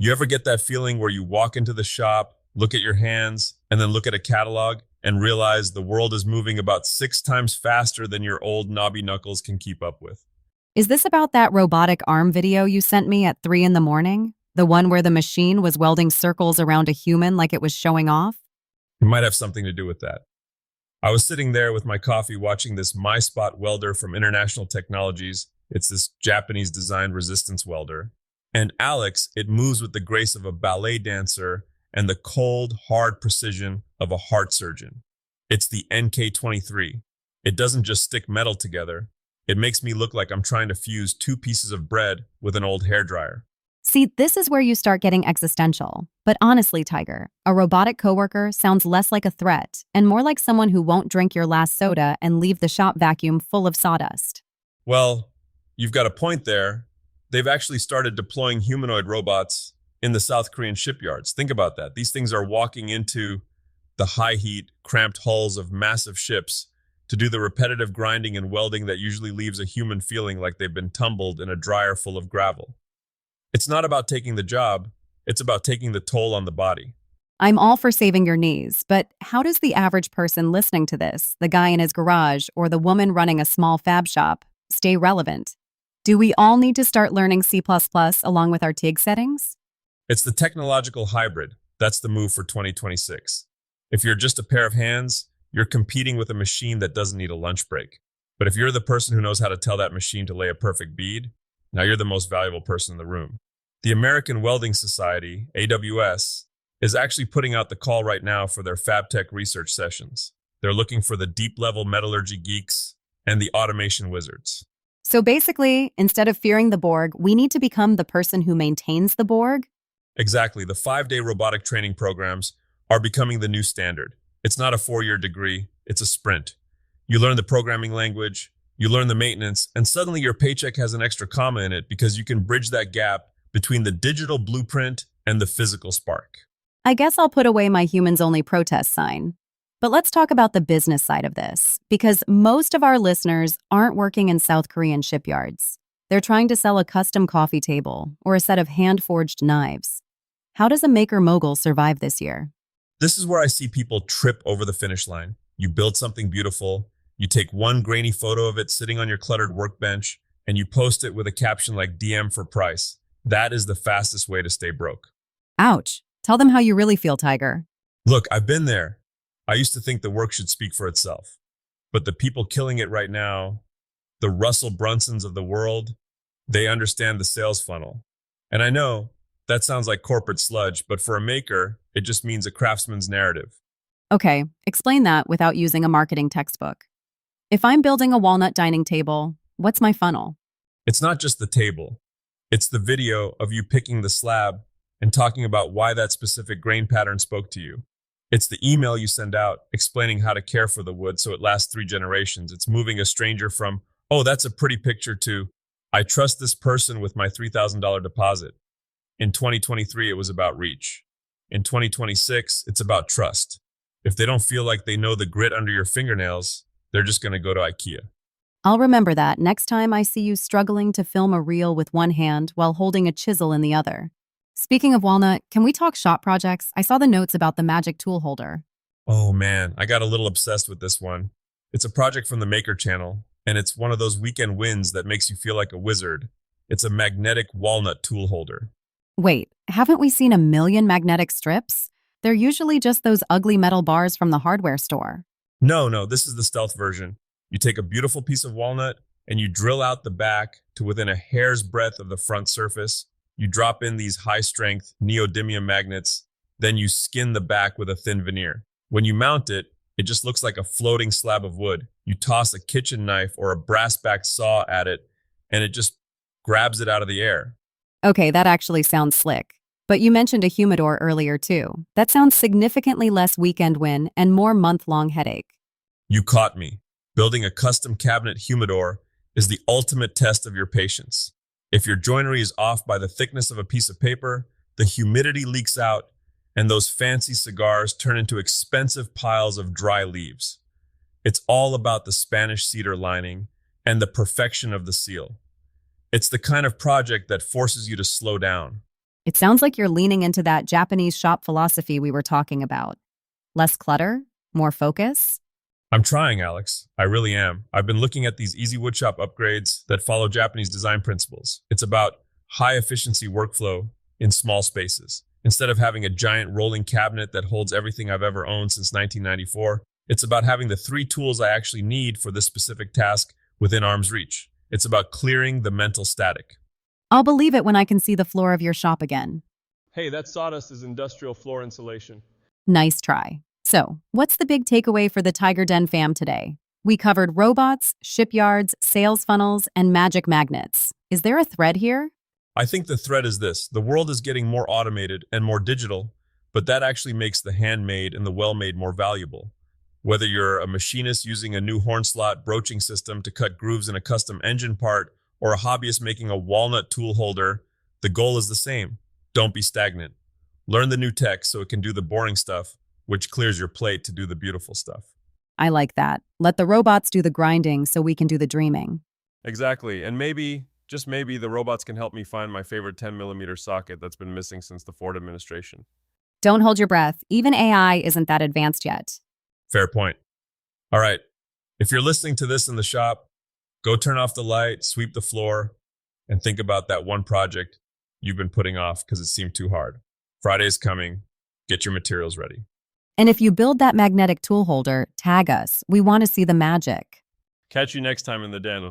You ever get that feeling where you walk into the shop, look at your hands, and then look at a catalog and realize the world is moving about 6 times faster than your old knobby knuckles can keep up with? Is this about that robotic arm video you sent me at 3 in the morning? The one where the machine was welding circles around a human like it was showing off? It might have something to do with that. I was sitting there with my coffee watching this MySpot welder from International Technologies. It's this Japanese designed resistance welder. And Alex, it moves with the grace of a ballet dancer and the cold, hard precision of a heart surgeon. It's the NK23. It doesn't just stick metal together. It makes me look like I'm trying to fuse 2 pieces of bread with an old hairdryer. See, this is where you start getting existential. But honestly, Tiger, a robotic coworker sounds less like a threat and more like someone who won't drink your last soda and leave the shop vacuum full of sawdust. Well, you've got a point there. They've actually started deploying humanoid robots in the South Korean shipyards. Think about that. These things are walking into the high heat, cramped hulls of massive ships to do the repetitive grinding and welding that usually leaves a human feeling like they've been tumbled in a dryer full of gravel. It's not about taking the job, it's about taking the toll on the body. I'm all for saving your knees, but how does the average person listening to this, the guy in his garage or the woman running a small fab shop, stay relevant? Do we all need to start learning C++ along with our TIG settings? It's the technological hybrid. That's the move for 2026. If you're just a pair of hands, you're competing with a machine that doesn't need a lunch break. But if you're the person who knows how to tell that machine to lay a perfect bead, now you're the most valuable person in the room. The American Welding Society, AWS, is actually putting out the call right now for their FabTech research sessions. They're looking for the deep-level metallurgy geeks and the automation wizards. So basically, instead of fearing the Borg, we need to become the person who maintains the Borg? Exactly. The 5-day robotic training programs are becoming the new standard. It's not a 4-year degree, it's a sprint. You learn the programming language, you learn the maintenance, and suddenly your paycheck has an extra comma in it because you can bridge that gap between the digital blueprint and the physical spark. I guess I'll put away my humans only protest sign. But let's talk about the business side of this, because most of our listeners aren't working in South Korean shipyards. They're trying to sell a custom coffee table or a set of hand-forged knives. How does a maker mogul survive this year? This is where I see people trip over the finish line. You build something beautiful, you take one grainy photo of it sitting on your cluttered workbench, and you post it with a caption like DM for price. That is the fastest way to stay broke. Ouch. Tell them how you really feel, Tiger. Look, I've been there. I used to think the work should speak for itself. But the people killing it right now, the Russell Brunsons of the world, they understand the sales funnel. And I know that sounds like corporate sludge, but for a maker, it just means a craftsman's narrative. Okay, explain that without using a marketing textbook. If I'm building a walnut dining table, what's my funnel? It's not just the table. It's the video of you picking the slab and talking about why that specific grain pattern spoke to you. It's the email you send out explaining how to care for the wood so it lasts 3 generations. It's moving a stranger from, oh, that's a pretty picture to, I trust this person with my $3,000 deposit. In 2023, it was about reach. In 2026, it's about trust. If they don't feel like they know the grit under your fingernails, they're just going to go to IKEA. I'll remember that next time I see you struggling to film a reel with one hand while holding a chisel in the other. Speaking of Walnut, can we talk shop projects? I saw the notes about the magic tool holder. Oh man, I got a little obsessed with this one. It's a project from the Maker channel, and it's one of those weekend wins that makes you feel like a wizard. It's a magnetic walnut tool holder. Wait, haven't we seen a million magnetic strips? They're usually just those ugly metal bars from the hardware store. No, this is the stealth version. You take a beautiful piece of walnut and you drill out the back to within a hair's breadth of the front surface. You drop in these high-strength neodymium magnets, then you skin the back with a thin veneer. When you mount it, it just looks like a floating slab of wood. You toss a kitchen knife or a brass-backed saw at it, and it just grabs it out of the air. Okay, that actually sounds slick. But you mentioned a humidor earlier too. That sounds significantly less weekend win and more month-long headache. You caught me. Building a custom cabinet humidor is the ultimate test of your patience. If your joinery is off by the thickness of a piece of paper, the humidity leaks out, and those fancy cigars turn into expensive piles of dry leaves. It's all about the Spanish cedar lining and the perfection of the seal. It's the kind of project that forces you to slow down. It sounds like you're leaning into that Japanese shop philosophy we were talking about. Less clutter, more focus. I'm trying, Alex. I really am. I've been looking at these easy woodshop upgrades that follow Japanese design principles. It's about high efficiency workflow in small spaces. Instead of having a giant rolling cabinet that holds everything I've ever owned since 1994, it's about having the three tools I actually need for this specific task within arm's reach. It's about clearing the mental static. I'll believe it when I can see the floor of your shop again. Hey, that sawdust is industrial floor insulation. Nice try. So, what's the big takeaway for the TigerDen fam today? We covered robots, shipyards, sales funnels, and magic magnets. Is there a thread here? I think the thread is this: the world is getting more automated and more digital, but that actually makes the handmade and the well-made more valuable. Whether you're a machinist using a new horn slot broaching system to cut grooves in a custom engine part, or a hobbyist making a walnut tool holder, the goal is the same. Don't be stagnant. Learn the new tech so it can do the boring stuff, which clears your plate to do the beautiful stuff. I like that. Let the robots do the grinding so we can do the dreaming. Exactly. And maybe, just maybe, the robots can help me find my favorite 10mm socket that's been missing since the Ford administration. Don't hold your breath. Even AI isn't that advanced yet. Fair point. All right. If you're listening to this in the shop, go turn off the light, sweep the floor, and think about that one project you've been putting off because it seemed too hard. Friday's coming. Get your materials ready. And if you build that magnetic tool holder, tag us. We want to see the magic. Catch you next time in the den.